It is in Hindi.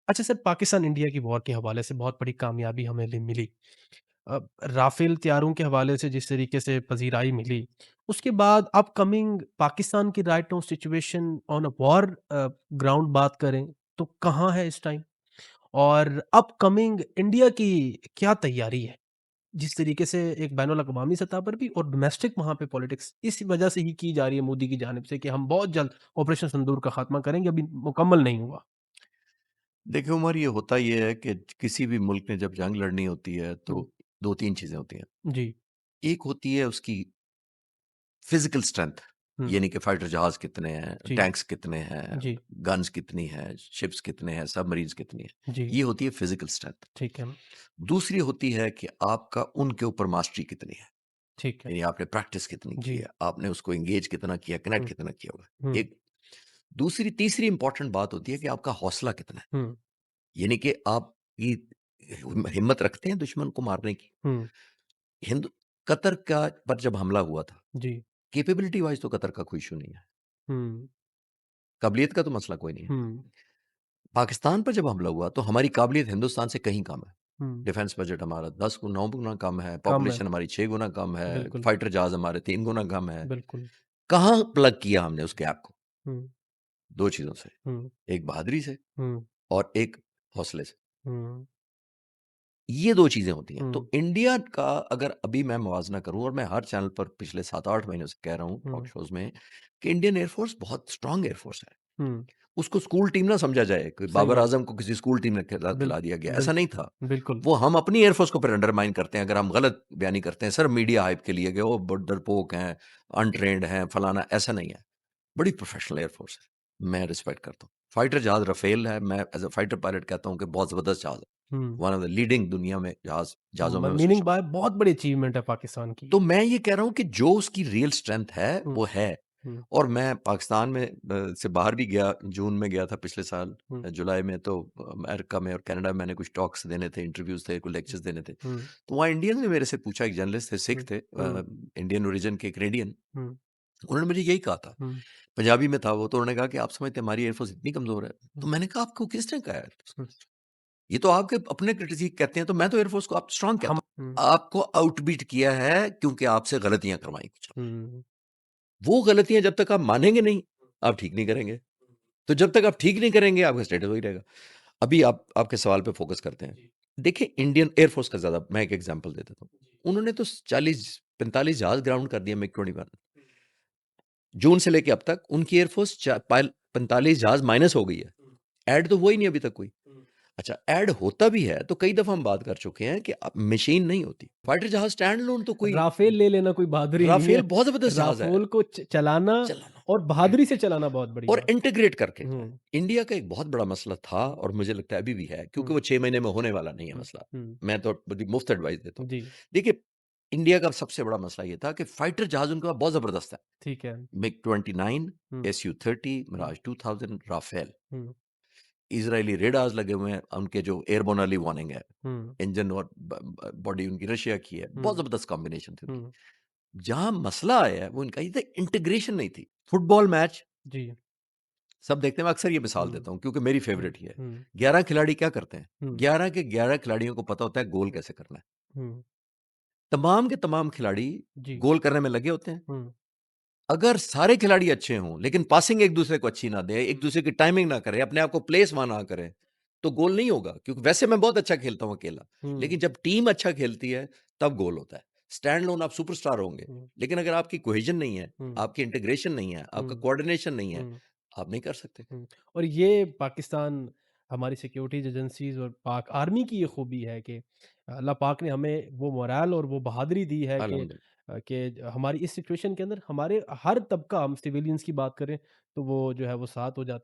अच्छा सर, पाकिस्तान इंडिया की वॉर के हवाले से बहुत बड़ी कामयाबी हमें मिली। राफ़ेल तैयारों के हवाले से जिस तरीके से पज़ीराई मिली, उसके बाद अपकमिंग पाकिस्तान की right now situation on a war ground बात करें, तो कहाँ है इस टाइम? और अपकमिंग इंडिया की क्या तैयारी है? जिस तरीके से एक बैनुल-अक़वामी सतह पर भी और डोमेस्टिक वहाँ पे पॉलिटिक्स इस वजह से ही की जा रही है मोदी की जानिब से कि हम बहुत जल्द ऑपरेशन सिंदूर का खात्मा करेंगे, अभी मुकम्मल नहीं हुआ। देखिए उमर, ये है कि किसी भी मुल्क ने जब जंग लड़नी होती है हुँ, तो 2-3 चीज़ें होती हैं। जी, एक होती है उसकी फ़िज़िकल स्ट्रेंथ, हुँ, यानी कि फाइटर जहाज़ कितने हैं, जी, टैंक्स कितने हैं, जी, गन्स कितनी हैं, शिप्स कितने हैं, सबमरीन्स कितनी हैं। जी, ये होती है फ़िज़िकल स्ट्रेंथ। ठीक है, दूसरी होती है कि आपका उनके ऊपर मास्टरी कितनी है, ठीक है, यानी आपने प्रैक्टिस कितनी की जी, है, आपने उसको एंगेज कितना किया, कनेक्ट हुँ, कितना किया हुआ है। हुँ, एक दूसरी तीसरी इम्पोर्टेंट बात होती है कि आपका हौसला कितना है, हुँ, यानी कि आप ये हिम्मत रखते हैं दुश्मन को मारने की। हुँ, हिंद कतर का पर जब हमला हुआ था, जी, कैपेबिलिटी वाइज़ तो कतर का कोई इश्यू नहीं है, हुँ, काबिलियत का तो मसला कोई नहीं है। हुँ, पाकिस्तान पर जब हमला हुआ तो हमारी काबिलियत हिंदुस्तान से कहीं कम है। हुँ, डिफेंस बजट हमारा 10 गु 9 गुना कम है, कम है, पॉपुलेशन हमारी 6 गुना कम है, बिल्कुल, फाइटर जहाज़ हमारे 3 गुना कम है। बिल्कुल, कहाँ प्लग किया हमने उस गैप को? हुँ, 2 चीज़ों से, हुँ, एक बहादुरी से हुँ, और एक हौसले से। हुँ, ये 2 चीज़ें होती हैं। हुँ, तो इंडिया का अगर अभी मैं मुवाज़ना करूँ, और मैं हर चैनल पर पिछले 7-8 महीनों से कह रहा हूँ टॉक हुँ, शोज़ में कि इंडियन एयर फ़ोर्स बहुत स्ट्रॉन्ग एयर फ़ोर्स है। हुँ, उसको स्कूल टीम ना समझा जाए कि सही बाबर बात है, आज़म को किसी स्कूल टीम ने बिल खिला दिया गया, ऐसा बिल नहीं था। बिल्कुल, वो हम अपनी एयर फ़ोर्स को फिर अंडरमाइन करते हैं, अगर हम गलत बयानी करते हैं, सिर्फ़ मीडिया हाइप के लिए कि वो डरपोक हैं, अनट्रेन्ड हैं, फलाना, ऐसा नहीं है। बड़ी प्रोफ़ेशनल एयर फ़ोर्स है, मैं रिस्पेक्ट करता हूँ। फाइटर जहाज़ राफ़ेल है, मैं एज़ अ फाइटर पायलट कहता हूँ कि बहुत ज़बरदस्त जहाज़ है। हुँ, वन ऑफ द लीडिंग दुनिया में जहाज़ों में म मैं उसको मीनिंग समझता बाय हूँ। बहुत बड़ी अचीवमेंट है पाकिस्तान की तो ये। मैं ये कह रहा हूँ कि जो उसकी रियल स्ट्रेंथ है, हुँ, वो है। हुँ, और मैं पाकिस्तान में से बाहर भी गया, जून में गया था पिछले साल, हुँ, जुलाई में, तो अमेरिका में और कनाडा में मैंने कुछ टॉक्स देने थे, इंटरव्यूज़ थे, कुछ लेक्चर्स देने थे। हुँ, तो वहाँ इंडियंस ने मेरे से पूछा, एक जर्नलिस्ट थे, सिख हुँ, थे, हुँ, इंडियन ओरिजिन के कैनेडियन। हुँ, उन्होंने मुझे यही कहा था, हुँ, पंजाबी में था वो, तो उन्होंने कहा कि आप समझते हैं हमारी एयरफोर्स इतनी कमज़ोर है? हुँ, तो मैंने कहा, आपको किसने कहा है? हुँ, ये तो आपके अपने क्रिटिसिज़ कहते हैं, तो मैं तो एयरफोर्स को आप स्ट्रॉन्ग हम कहता हुँ, हूँ। आपको आउटबिट किया है क्योंकि आपसे गलतियाँ करवाई कुछ। हुँ, वो गलतियाँ जब तक आप मानेंगे नहीं, आप ठीक नहीं करेंगे। तो जब तक आप ठीक नहीं करेंगे, आपका स्टेटस वही रहेगा। अभी आप आपके सवाल पे फ़ोकस करते हैं। देखिए, इंडियन एयर फ़ोर्स का ज़्यादा मैं एक एग्ज़ाम्पल दे देता हूँ। उन्होंने तो 40-45 जहाज़ ग्राउंड कर दिए मिग-21। जून से लेके अब तक उनकी एयर फ़ोर्स 45 जहाज़ माइनस हो गई है। ऐड तो हुआ ही नहीं अभी तक कोई। अच्छा, ऐड होता भी है तो कई दफ़ा हम बात कर चुके हैं कि मशीन नहीं होती। फाइटर जहाज़ स्टैंड अलोन तो कोई, राफ़ेल ले लेना कोई बहादुरी नहीं राफ़ेल है। बहुत ज़बरदस्त जहाज़ है। राफ़ेल को चलाना चलाना और बहादुरी से चलाना बहुत बड़ी और बात है। इंटीग्रेट करके। हुँ, इंडिया का एक बहुत बड़ा मसला था और मुझे लगता है अभी भी है, क्योंकि हुँ, वो 6 महीने में होने वाला नहीं है हुँ, मसला। हुँ, मैं तो बड़ी मुफ्त एडवाइस देता हूँ। जी, देखिए, इंडिया का सबसे बड़ा मसला ये था कि फाइटर जहाज़ उनके पास बहुत ज़बरदस्त है। ठीक है। मिग-29, हुँ, एसयू-30, हुँ, मिराज 2000, राफ़ेल। हुँ, इज़राइली रेडार्स लगे हुए हैं, उनके जो एयरबोर्न अर्ली वार्निंग है। हुँ, इंजन और ब बॉडी उनकी रशिया की है। बहुत हुँ, ज़बरदस्त कॉम्बिनेशन थी उनकी। हुँ, जहाँ मसला आया है वो इनका ये था, इंटीग्रेशन नहीं थी। फुटबॉल मैच जी, सब देखते हैं, मैं अक्सर ये मिसाल हुँ, देता हूँ क्योंकि मेरी हुँ, फ़ेवरेट ही है। हुँ, 11 खिलाड़ी क्या करते हैं? हुँ, 11 के 11 खिलाड़ियों को पता होता है गोल कैसे करना है। हुँ, तमाम के तमाम खिलाड़ी जी, गोल करने में लगे होते हैं। हुँ, अगर सारे खिलाड़ी अच्छे हों, लेकिन पासिंग एक-दूसरे को अच्छी ना दें, एक-दूसरे की टाइमिंग ना करें, अपने आप को प्लेस वहाँ ना करें, तो गोल नहीं होगा। क्योंकि वैसे मैं बहुत अच्छा खेलता हूँ अकेला, हुँ, लेकिन जब टीम अच्छा खेलती है, तब गोल होता है। स्टैंड अलोन आप सुपरस्टार होंगे, हुँ, लेकिन अगर आपकी कोहेज़न नहीं है, हुँ, आपकी इंटीग्रेशन नहीं है, आपका हुँ, कोऑर्डिनेशन नहीं है, हुँ। आप नहीं कर सकते। हुँ, और ये पाकिस्तान हमारी सिक्योरिटीज़ एजेंसीज़ और पाक आर्मी की ये खूबी है कि अल्लाह पाक ने हमें वो मोरल और वो बहादुरी दी है अल्हम्दुलिल्लाह। कि हमारी इस सिचुएशन के अंदर हमारे हर तबका हम सिविलियंस की बात करें तो वो जो है वो साथ हो जाते हैं।